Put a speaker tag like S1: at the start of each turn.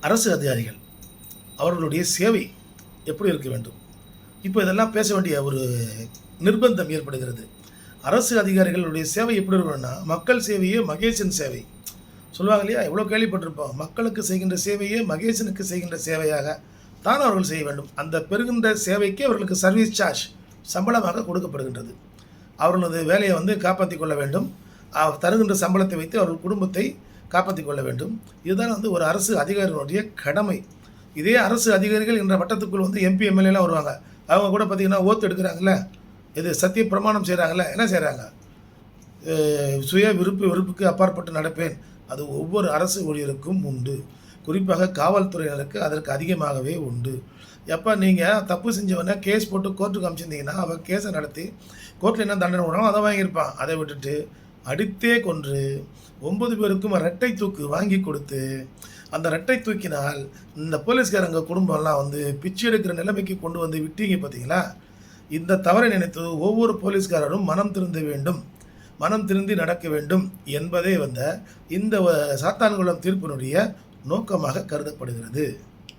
S1: அரசு அதிகாரிகள் அவர்களுடைய சேவை எப்படி இருக்க வேண்டும்? இப்போ இதெல்லாம் பேச வேண்டிய ஒரு நிர்பந்தம் ஏற்படுகிறது. அரசு அதிகாரிகளுடைய சேவை எப்படி இருக்கணும்னா, மக்கள் சேவையே மகேசன் சேவை சொல்லுவாங்க இல்லையா? எவ்வளோ கேள்விப்பட்டிருப்போம். மக்களுக்கு செய்கின்ற சேவையே மகேசனுக்கு செய்கின்ற சேவையாக தான் அவர்கள் செய்ய வேண்டும். அந்த பெறுகின்ற சேவைக்கு அவர்களுக்கு சர்வீஸ் சார்ஜ் சம்பளமாக கொடுக்கப்படுகின்றது. அவர்களது வேலையை காப்பாற்றி கொள்ள வேண்டும். தருகின்ற சம்பளத்தை வைத்து அவர்கள் குடும்பத்தை காப்பாற்றி கொள்ள வேண்டும். இதுதான் ஒரு அரசு அதிகாரிகளுடைய கடமை. இதே அரசு அதிகாரிகள் என்ற வட்டத்துக்குள் எம்பி எம்எல்ஏலாம் வருவாங்க. அவங்க கூட பார்த்திங்கன்னா ஓத்து எடுக்கிறாங்கள, இது சத்திய பிரமாணம் செய்கிறாங்கள, என்ன செய்கிறாங்க? சுய வெறுப்புக்கு அப்பாற்பட்டு நடப்பேன். அது ஒவ்வொரு அரசு ஊழியருக்கும் உண்டு. குறிப்பாக காவல்துறையினருக்கு அதற்கு அதிகமாகவே உண்டு. எப்போ நீங்கள் தப்பு செஞ்சவனை கேஸ் போட்டு கோர்ட்டுக்கு அனுப்பிச்சிருந்தீங்கன்னா அவன் கேஸை நடத்தி கோர்ட்டில் என்ன தண்டனை விடணும் அதை வாங்கியிருப்பான். அதை விட்டுட்டு அடித்தே கொன்று 9 பேருக்கும் இரட்டை தூக்கு வாங்கி கொடுத்து அந்த இரட்டை தூக்கினால் இந்த போலீஸ்காரங்க குடும்பம்லாம் பிச்சை எடுக்கிற நிலைமைக்கு கொண்டு விட்டீங்க பார்த்தீங்களா? இந்த தவறை நினைத்து ஒவ்வொரு போலீஸ்காரரும் மனம் திருந்த வேண்டும், மனம் திருந்தி நடக்க வேண்டும் என்பதே இந்த சாத்தான்குளம் தீர்ப்பினுடைய நோக்கமாக கருதப்படுகிறது.